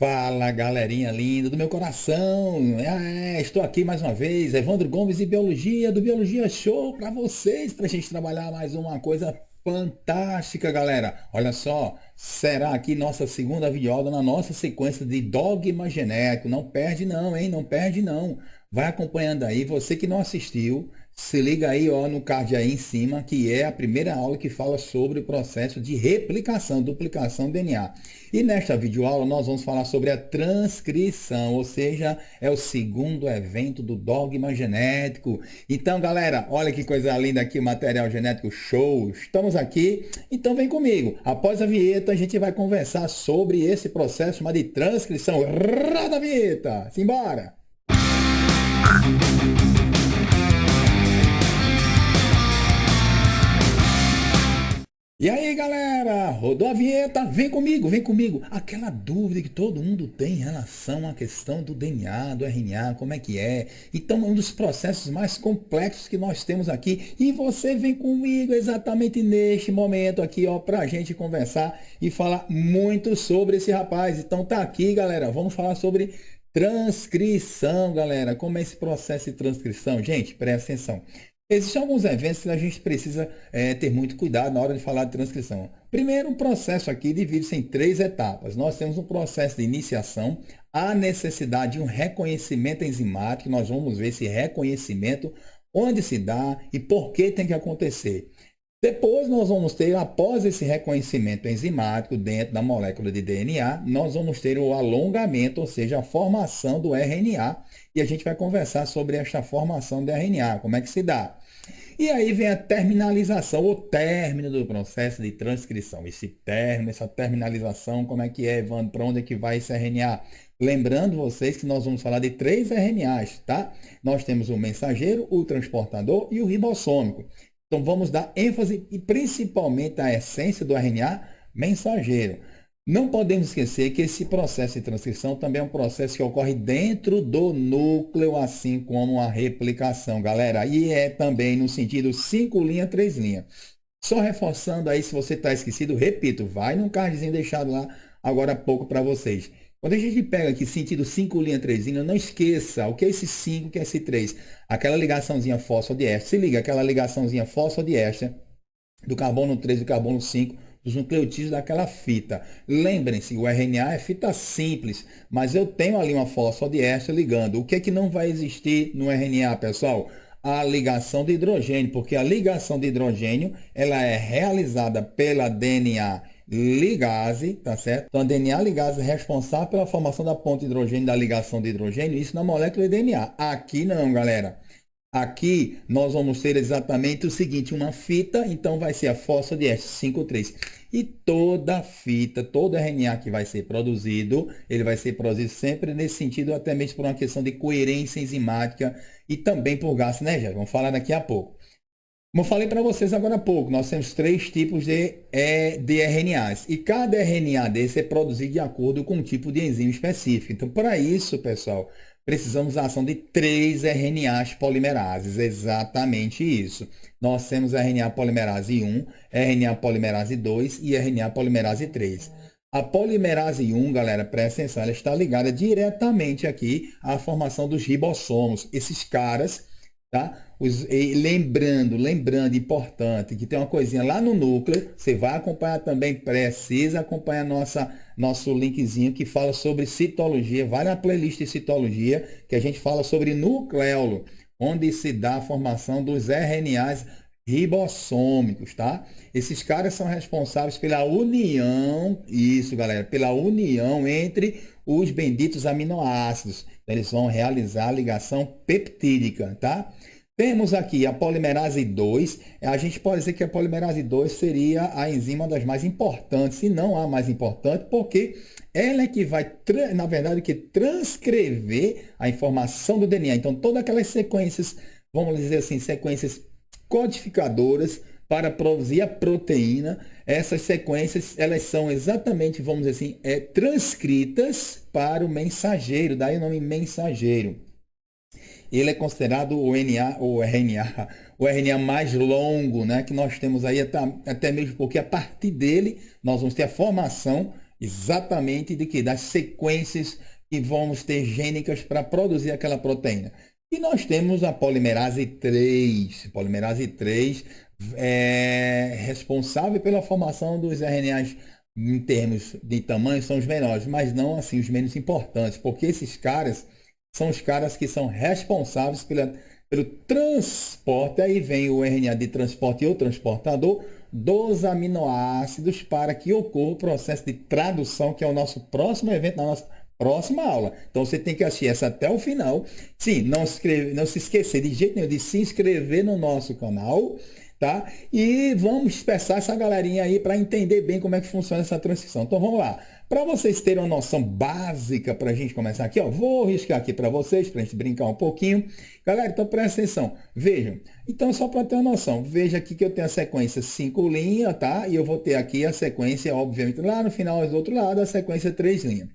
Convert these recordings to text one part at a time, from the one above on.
Fala, galerinha linda do meu coração. Estou aqui mais uma vez, Evandro Gomes e Biologia, do Biologia Show, para vocês, para a gente trabalhar mais uma coisa fantástica, galera. Olha só, será aqui nossa segunda videoaula na nossa sequência de dogma genético. Não perde não, hein? Não perde não. Vai acompanhando aí, você que não assistiu, se liga aí, ó, no card aí em cima, que é a primeira aula que fala sobre o processo de replicação, duplicação do DNA. E nesta videoaula nós vamos falar sobre a transcrição, ou seja, é o segundo evento do dogma genético. Então, galera, olha que coisa linda aqui, o material genético show. Estamos aqui, então vem comigo. Após a vinheta, a gente vai conversar sobre esse processo chamado de transcrição. Roda a vinheta! Simbora! E aí, galera, rodou a vinheta, vem comigo, vem comigo. Aquela dúvida que todo mundo tem em relação à questão do DNA, do RNA, como é que é? Então, é um dos processos mais complexos que nós temos aqui. E você vem comigo exatamente neste momento aqui, ó, pra gente conversar e falar muito sobre esse rapaz. Então, tá aqui, galera, vamos falar sobre transcrição, galera. Como é esse processo de transcrição? Gente, presta atenção. Existem alguns eventos que a gente precisa ter muito cuidado na hora de falar de transcrição. Primeiro, o processo aqui divide-se em três etapas. Nós temos um processo de iniciação, a necessidade de um reconhecimento enzimático. Nós vamos ver esse reconhecimento, onde se dá e por que tem que acontecer. Depois nós vamos ter, após esse reconhecimento enzimático dentro da molécula de DNA, nós vamos ter o alongamento, ou seja, a formação do RNA, e a gente vai conversar sobre esta formação do RNA, como é que se dá. E aí vem a terminalização, o término do processo de transcrição. Esse término, essa terminalização, como é que é, Evandro? Para onde é que vai esse RNA? Lembrando vocês que nós vamos falar de três RNAs, tá? Nós temos o mensageiro, o transportador e o ribossômico. Então vamos dar ênfase e principalmente à essência do RNA mensageiro. Não podemos esquecer que esse processo de transcrição também é um processo que ocorre dentro do núcleo, assim como a replicação, galera. E é também no sentido 5 linha, 3 linha. Só reforçando aí, se você está esquecido, repito, vai num cardzinho deixado lá agora há pouco para vocês. Quando a gente pega aqui sentido 5 linha, 3 linha, não esqueça o que é esse 5, o que é esse 3. Aquela ligaçãozinha fosfodiéster. Se liga, aquela ligaçãozinha fosfodiéster do carbono 3 e do carbono 5 dos nucleotídeos daquela fita. Lembrem-se, o RNA é fita simples, mas eu tenho ali uma fosfodiéster ligando. O que é que não vai existir no RNA, pessoal? A ligação de hidrogênio, porque a ligação de hidrogênio ela é realizada pela DNA ligase, tá certo? Então, a DNA ligase é responsável pela formação da ponte de hidrogênio, da ligação de hidrogênio, isso na molécula de DNA. Aqui não, galera. Aqui nós vamos ter exatamente o seguinte, uma fita, então vai ser a fosfodiéster 5,3. E toda fita, todo RNA que vai ser produzido, ele vai ser produzido sempre nesse sentido, até mesmo por uma questão de coerência enzimática e também por gasto, né, gente? Vamos falar daqui a pouco. Como eu falei para vocês agora há pouco, nós temos três tipos de RNAs. E cada RNA desse é produzido de acordo com um tipo de enzima específico. Então, para isso, pessoal, precisamos da ação de três RNAs polimerases. Exatamente isso. Nós temos RNA polimerase 1, RNA polimerase 2 e RNA polimerase 3. A polimerase 1, galera, presta atenção, ela está ligada diretamente aqui à formação dos ribossomos. Esses caras, tá? Lembrando, importante, que tem uma coisinha lá no núcleo, você vai acompanhar também, precisa acompanhar nosso linkzinho que fala sobre citologia, vai na playlist de citologia, que a gente fala sobre nucleolo, onde se dá a formação dos RNAs ribossômicos, tá? Esses caras são responsáveis pela união, isso, galera, pela união entre os benditos aminoácidos. Eles vão realizar a ligação peptídica, tá? Temos aqui a polimerase 2. A gente pode dizer que a polimerase 2 seria a enzima das mais importantes, se não a mais importante, porque ela é que vai, na verdade, que transcrever a informação do DNA. Então, todas aquelas sequências, vamos dizer assim, sequências codificadoras para produzir a proteína, essas sequências, elas são exatamente, vamos dizer assim, transcritas para o mensageiro, daí o nome mensageiro. Ele é considerado o RNA mais longo, né, que nós temos aí, até mesmo porque a partir dele nós vamos ter a formação exatamente de que? Das sequências que vamos ter gênicas para produzir aquela proteína. E nós temos a polimerase 3. Polimerase 3 é responsável pela formação dos RNAs em termos de tamanho, são os menores, mas não assim os menos importantes, porque esses caras são os caras que são responsáveis pelo transporte, aí vem o RNA de transporte e o transportador dos aminoácidos para que ocorra o processo de tradução, que é o nosso próximo evento na nossa próxima aula. Então você tem que assistir essa até o final. Sim, não se esquecer de jeito nenhum de se inscrever no nosso canal, tá? E vamos dispersar essa galerinha aí para entender bem como é que funciona essa transição. Então vamos lá. Para vocês terem uma noção básica para a gente começar aqui, ó, vou riscar aqui para vocês, para a gente brincar um pouquinho. Galera, então presta atenção. Vejam. Então, só para ter uma noção, veja aqui que eu tenho a sequência 5 linhas, tá? E eu vou ter aqui a sequência, obviamente, lá no final do outro lado, a sequência 3 linhas.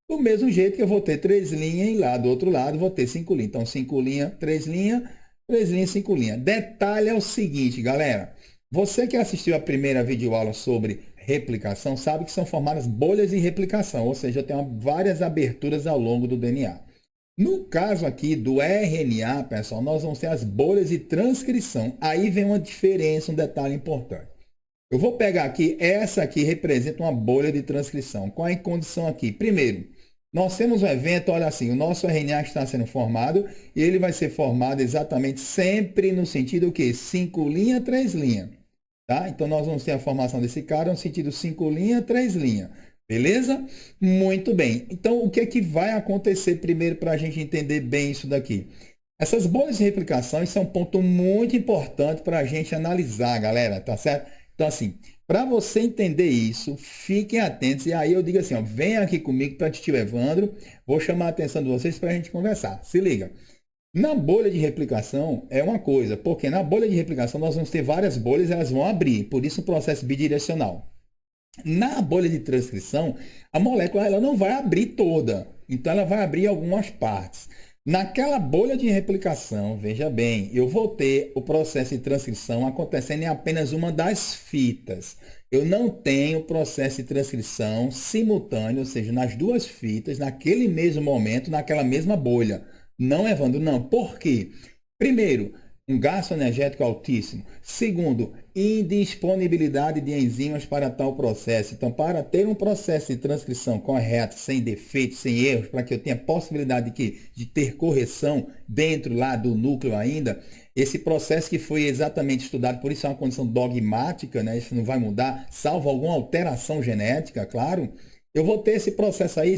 Do mesmo jeito que eu vou ter 3 linhas e lá do outro lado vou ter 5 linhas. Então, 5 linhas, 3 linhas, 3 linhas, 5 linhas. Detalhe é o seguinte, galera. Você que assistiu a primeira videoaula sobre replicação sabe que são formadas bolhas de replicação, ou seja, tem várias aberturas ao longo do DNA. No caso aqui do RNA, pessoal, nós vamos ter as bolhas de transcrição. Aí vem uma diferença, um detalhe importante. Eu vou pegar aqui, essa aqui representa uma bolha de transcrição. Qual é a condição aqui? Primeiro, nós temos um evento, olha assim, o nosso RNA está sendo formado e ele vai ser formado exatamente sempre no sentido o quê? 5 linhas, 3 linhas. Tá? Então, nós vamos ter a formação desse cara no sentido 5 linhas, 3 linhas. Beleza? Muito bem. Então, o que é que vai acontecer primeiro para a gente entender bem isso daqui? Essas bolhas de replicação, isso é um ponto muito importante para a gente analisar, galera, tá certo? Então, assim, para você entender isso, fiquem atentos. E aí eu digo assim, ó, venha aqui comigo para tio Evandro, vou chamar a atenção de vocês para a gente conversar. Se liga. Na bolha de replicação é uma coisa, porque na bolha de replicação nós vamos ter várias bolhas, elas vão abrir, por isso o processo bidirecional. Na bolha de transcrição, a molécula ela não vai abrir toda, então ela vai abrir algumas partes. Naquela bolha de replicação, veja bem, eu vou ter o processo de transcrição acontecendo em apenas uma das fitas. Eu não tenho processo de transcrição simultâneo, ou seja, nas duas fitas, naquele mesmo momento, naquela mesma bolha. Não, Evandro, não. Por quê? Primeiro, um gasto energético altíssimo. Segundo, indisponibilidade de enzimas para tal processo. Então, para ter um processo de transcrição correto, sem defeitos, sem erros, para que eu tenha possibilidade de ter correção dentro lá do núcleo ainda, esse processo que foi exatamente estudado, por isso é uma condição dogmática, né? Isso não vai mudar, salvo alguma alteração genética, claro. Eu vou ter esse processo aí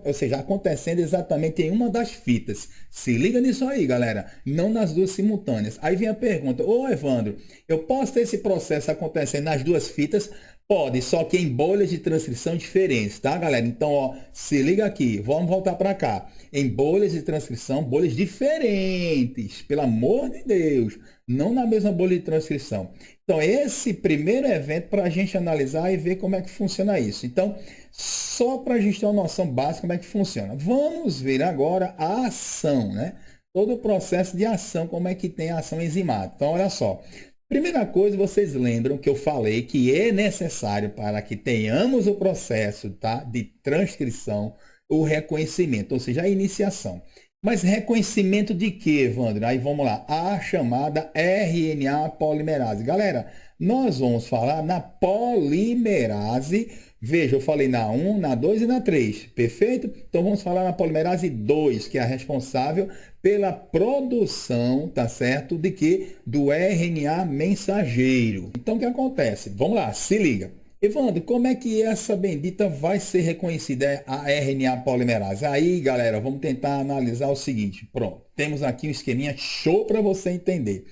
ou seja, acontecendo exatamente em uma das fitas. Se liga nisso aí, galera. Não nas duas simultâneas. Aí vem a pergunta, ô Evandro, eu posso ter esse processo acontecendo nas duas fitas? Pode, só que em bolhas de transcrição diferentes, tá, galera? Então, ó, se liga aqui, vamos voltar para cá. Em bolhas de transcrição, bolhas diferentes, pelo amor de Deus, não na mesma bolha de transcrição. Então, esse primeiro evento para a gente analisar e ver como é que funciona isso. Então, só para a gente ter uma noção básica como é que funciona. Vamos ver agora a ação, né? Todo o processo de ação, como é que tem a ação enzimática. Então, olha só. Primeira coisa, vocês lembram que eu falei que é necessário para que tenhamos o processo, tá, de transcrição, o reconhecimento, ou seja, a iniciação. Mas reconhecimento de quê, Evandro? Aí vamos lá, a chamada RNA polimerase. Galera, nós vamos falar na polimerase. Veja, eu falei na 1, na 2 e na 3, perfeito? Então vamos falar na polimerase 2, que é a responsável pela produção, tá certo? De quê? Do RNA mensageiro. Então o que acontece? Vamos lá, se liga. Evandro, como é que essa bendita vai ser reconhecida, a RNA polimerase? Aí, galera, vamos tentar analisar o seguinte. Pronto, temos aqui um esqueminha show para você entender.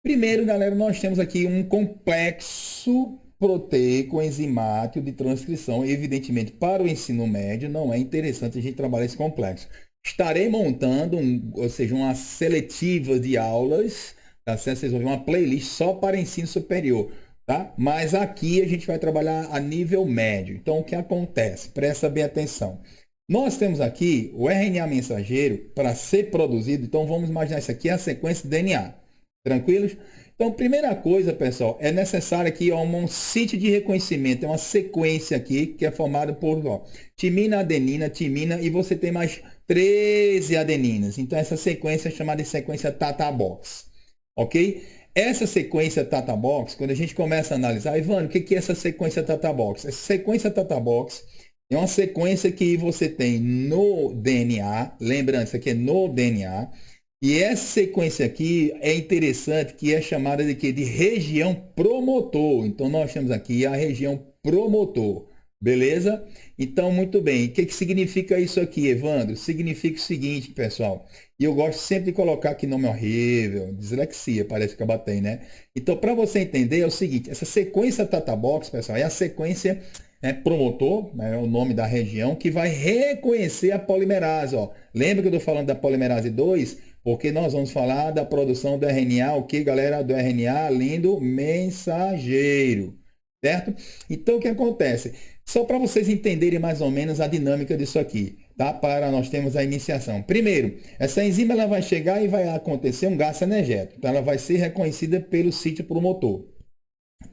Primeiro, galera, nós temos aqui um complexo proteico enzimático de transcrição. Evidentemente, para o ensino médio, não é interessante a gente trabalhar esse complexo. Estarei montando, ou seja, uma seletiva de aulas, tá certo? Vocês vão ver uma playlist só para ensino superior. Tá? Mas aqui a gente vai trabalhar a nível médio. Então, o que acontece? Presta bem atenção. Nós temos aqui o RNA mensageiro para ser produzido. Então, vamos imaginar isso aqui, a sequência de DNA. Tranquilos? Então, primeira coisa, pessoal, é necessário aqui ó, um sítio de reconhecimento, é uma sequência aqui que é formada por ó, timina, adenina, timina e você tem mais 13 adeninas. Então, essa sequência é chamada de sequência Tata Box, ok? Essa sequência Tata Box, quando a gente começa a analisar, Ivan, o que é essa sequência Tata Box? Essa sequência Tata Box é uma sequência que você tem no DNA, lembrando, isso aqui é no DNA, e essa sequência aqui é interessante, que é chamada de quê? De região promotor. Então, nós temos aqui a região promotor. Beleza? Então, muito bem. O que significa isso aqui, Evandro? Significa o seguinte, pessoal. E eu gosto sempre de colocar aqui nome horrível, dislexia, parece que eu batei, né? Então, para você entender, é o seguinte: essa sequência Tata Box, pessoal, é a sequência promotor, né, é o nome da região, que vai reconhecer a polimerase. Ó. Lembra que eu estou falando da polimerase 2? Porque nós vamos falar da produção do RNA, o que, galera? Do RNA lindo mensageiro, certo? Então, o que acontece? Só para vocês entenderem mais ou menos a dinâmica disso aqui, tá? Para nós termos a iniciação. Primeiro, essa enzima ela vai chegar e vai acontecer um gasto energético. Então, ela vai ser reconhecida pelo sítio promotor.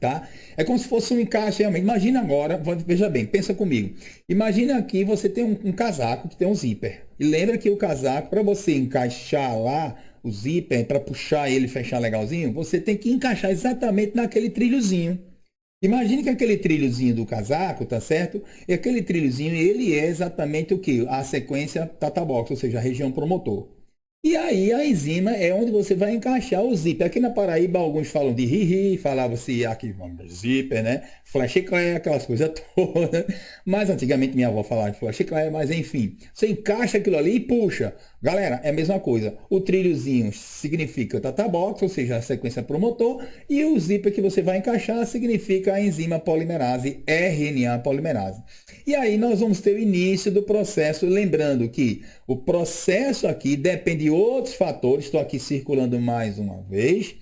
Tá? É como se fosse um encaixe realmente. Imagina agora, veja bem, pensa comigo. Imagina aqui você tem um casaco que tem um zíper. E lembra que o casaco, para você encaixar lá o zíper, para puxar ele e fechar legalzinho, você tem que encaixar exatamente naquele trilhozinho. Imagine que aquele trilhozinho do casaco, tá certo? E aquele trilhozinho, ele é exatamente o que? A sequência Tata Box, ou seja, a região promotor. E aí a enzima é onde você vai encaixar o zíper. Aqui na Paraíba, alguns falam de ri-ri, falava-se aqui, zíper, né? Flashiclé, aquelas coisas todas. Mas antigamente minha avó falava de flashiclé, mas enfim. Você encaixa aquilo ali e puxa. Galera, é a mesma coisa. O trilhozinho significa Tata Box, ou seja, a sequência promotor, e o zíper que você vai encaixar significa a enzima polimerase, RNA polimerase. E aí nós vamos ter o início do processo, lembrando que o processo aqui depende de outros fatores, estou aqui circulando mais uma vez,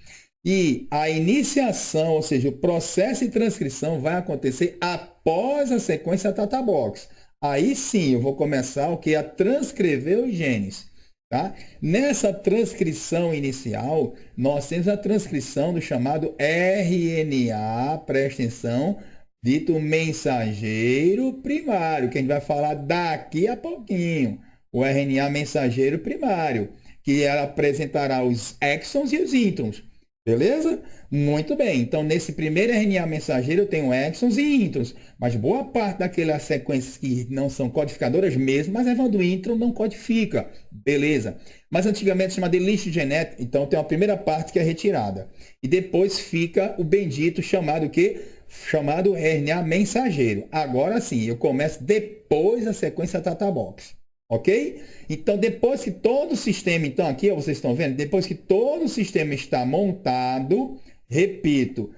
e a iniciação, ou seja, o processo de transcrição vai acontecer após a sequência Tata Box. Aí sim eu vou começar o que? A transcrever os genes. Tá? Nessa transcrição inicial, nós temos a transcrição do chamado RNA, presta atenção, dito mensageiro primário, que a gente vai falar daqui a pouquinho. O RNA mensageiro primário, que ela apresentará os exons e os introns. Beleza? Muito bem. Então, nesse primeiro RNA mensageiro, eu tenho exons e introns. Mas boa parte daquelas sequências que não são codificadoras mesmo, mas levando intron não codifica. Beleza. Mas antigamente chama de lixo genético. Então, tem uma primeira parte que é retirada. E depois fica o bendito chamado o quê? Chamado RNA mensageiro. Agora sim, eu começo depois da sequência Tata Box. Ok? Então, depois que todo o sistema, então aqui, ó, vocês estão vendo, depois que todo o sistema está montado, repito,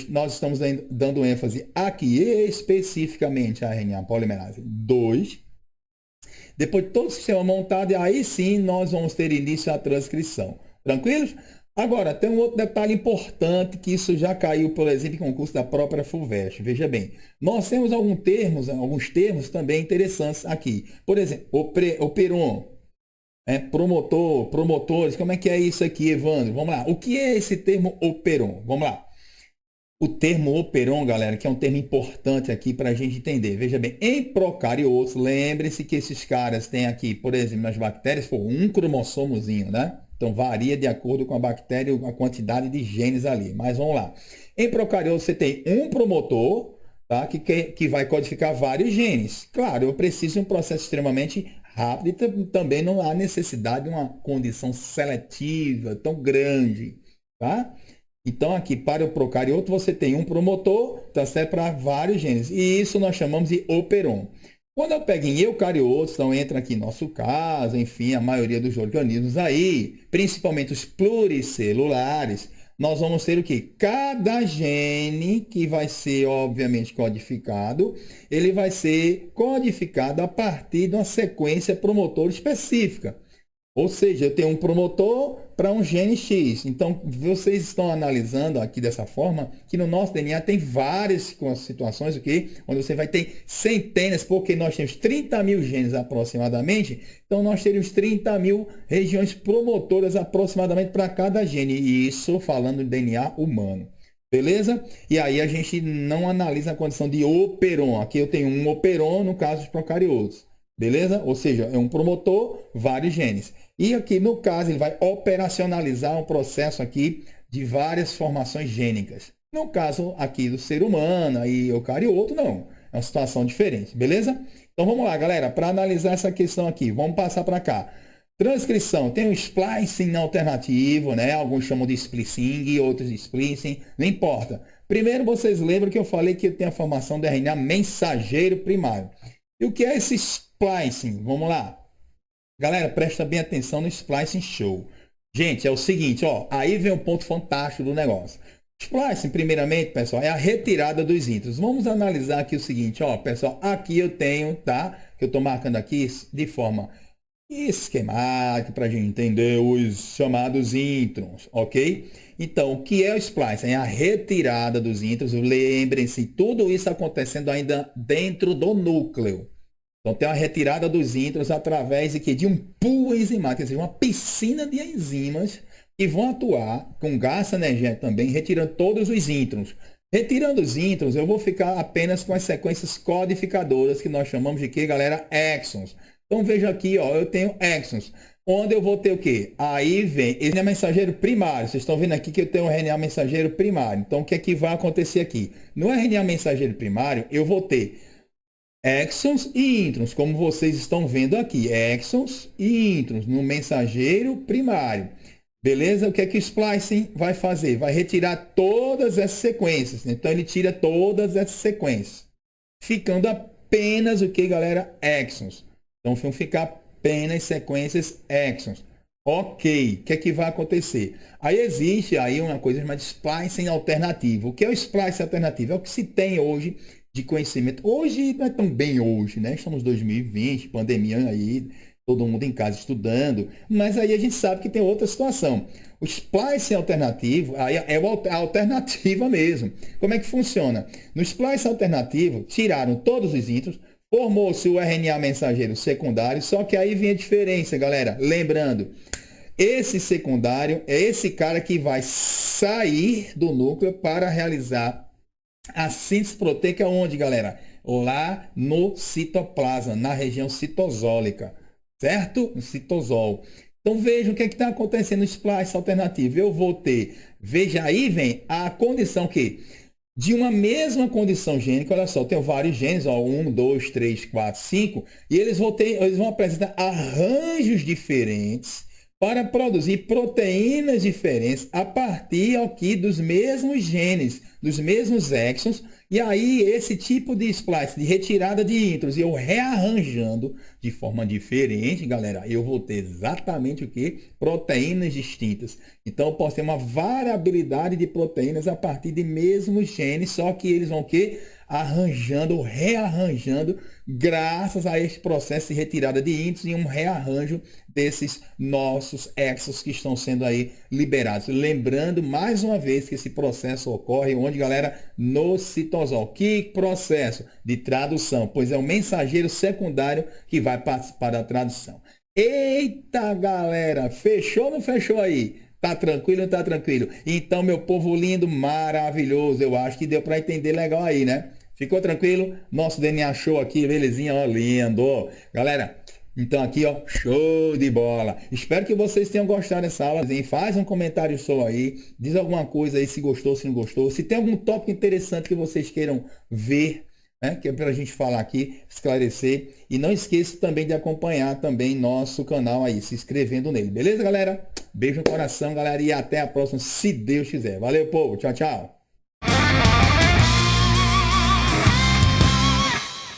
nós estamos dando ênfase aqui especificamente a RNA polimerase 2. Depois de todo o sistema montado, aí sim nós vamos ter início à transcrição. Tranquilos? Agora, tem um outro detalhe importante que isso já caiu, por exemplo, em concurso da própria FUVEST. Veja bem, nós temos alguns termos também interessantes aqui. Por exemplo, operon, promotor, promotores, como é que é isso aqui, Evandro? Vamos lá. O que é esse termo operon? Vamos lá. O termo operon, galera, que é um termo importante aqui para a gente entender. Veja bem, em procariotos, lembre-se que esses caras têm aqui, por exemplo, nas bactérias, um cromossomozinho, né? Então, varia de acordo com a bactéria, a quantidade de genes ali. Mas vamos lá. Em procariotos, você tem um promotor, tá? que vai codificar vários genes. Claro, eu preciso de um processo extremamente rápido e também não há necessidade de uma condição seletiva tão grande, tá? Então, aqui para o procarioto, você tem um promotor, tá certo? Para vários genes. E isso nós chamamos de operon. Quando eu pego em eucariotos, então entra aqui nosso caso, enfim, a maioria dos organismos aí, principalmente os pluricelulares, nós vamos ter o quê? Cada gene que vai ser, obviamente, codificado, ele vai ser codificado a partir de uma sequência promotor específica. Ou seja, eu tenho um promotor para um gene X. Então, vocês estão analisando aqui dessa forma que no nosso DNA tem várias situações, ok? Onde você vai ter centenas, porque nós temos 30 mil genes aproximadamente. Então, nós teríamos 30 mil regiões promotoras aproximadamente para cada gene. E isso falando de DNA humano. Beleza? E aí a gente não analisa a condição de operon. Aqui eu tenho um operon no caso dos procariotos. Beleza? Ou seja, é um promotor, vários genes. E aqui, no caso, ele vai operacionalizar um processo aqui de várias formações gênicas. No caso aqui do ser humano e eucarioto, não. É uma situação diferente, beleza? Então vamos lá, galera, para analisar essa questão aqui, vamos passar para cá. Transcrição, tem o splicing alternativo, né? Alguns chamam de splicing, outros de splicing, não importa. Primeiro, vocês lembram que eu falei que tem a formação do RNA mensageiro primário. E o que é esse splicing? Vamos lá. Galera, presta bem atenção no splicing show. Gente, é o seguinte, ó, aí vem um ponto fantástico do negócio. Splicing, primeiramente, pessoal, é a retirada dos intros. Vamos analisar aqui o seguinte, ó, pessoal, aqui eu tenho, tá? Que eu estou marcando aqui de forma esquemática para a gente entender os chamados introns, ok? Então, o que é o splicing? É a retirada dos intros. Lembrem-se, tudo isso acontecendo ainda dentro do núcleo. Então, tem uma retirada dos introns através de um pool enzimático, quer dizer, uma piscina de enzimas que vão atuar com gasto energético também, retirando todos os introns. Retirando os introns, eu vou ficar apenas com as sequências codificadoras, que nós chamamos de quê, galera? Exons. Então, veja aqui, ó, eu tenho exons, onde eu vou ter o quê? Aí vem RNA mensageiro primário. Vocês estão vendo aqui que eu tenho um RNA mensageiro primário. Então, o que é que vai acontecer aqui? No RNA mensageiro primário, eu vou ter exons e introns, como vocês estão vendo aqui, exons e introns no mensageiro primário. Beleza? O que é que o splicing vai fazer? Vai retirar todas essas sequências. Então, ele tira todas essas sequências, ficando apenas o que, galera? Exons. Então, vão ficar apenas sequências exons. Ok, o que é que vai acontecer? Aí existe aí uma coisa chamada splicing alternativo. O que é o splicing alternativo? É o que se tem hoje de conhecimento. Hoje não é tão bem hoje, né? Estamos em 2020, pandemia aí, todo mundo em casa estudando, mas aí a gente sabe que tem outra situação. O splicing alternativo, aí é a alternativa mesmo. Como é que funciona? No splicing alternativo, tiraram todos os introns, formou-se o RNA mensageiro secundário, só que aí vem a diferença, galera. Lembrando, esse secundário é esse cara que vai sair do núcleo para realizar a síntese proteica onde, galera? Lá no citoplasma, na região citosólica, certo? No citosol. Então vejam o que está acontecendo no splice alternativo. Eu vou ter, veja aí vem a condição que de uma mesma condição gênica, olha só, eu tenho vários genes, ó, 1, 2, 3, 4, 5, e eles vão apresentar arranjos diferentes para produzir proteínas diferentes a partir aqui dos mesmos genes, dos mesmos exons, e aí esse tipo de splice, de retirada de introns, eu rearranjando de forma diferente, galera, eu vou ter exatamente o que? Proteínas distintas. Então eu posso ter uma variabilidade de proteínas a partir de mesmos genes, só que eles vão o quê? Arranjando, rearranjando, graças a este processo de retirada de introns e um rearranjo desses nossos exons que estão sendo aí liberados. Lembrando, mais uma vez, que esse processo ocorre onde, galera? No citosol. Que processo de tradução? Pois é o mensageiro secundário que vai participar da tradução. Eita, galera! Fechou ou não fechou aí? Tá tranquilo ou tá tranquilo? Então, meu povo lindo, maravilhoso. Eu acho que deu para entender legal aí, né? Ficou tranquilo? Nosso DNA show aqui, belezinha, ó, lindo. Galera, então aqui, ó, show de bola. Espero que vocês tenham gostado dessa aula. Faz um comentário show aí, diz alguma coisa aí, se gostou, se não gostou. Se tem algum tópico interessante que vocês queiram ver, né, que é para a gente falar aqui, esclarecer. E não esqueça também de acompanhar também nosso canal aí, se inscrevendo nele. Beleza, galera? Beijo no coração, galera, e até a próxima, se Deus quiser. Valeu, povo. Tchau, tchau.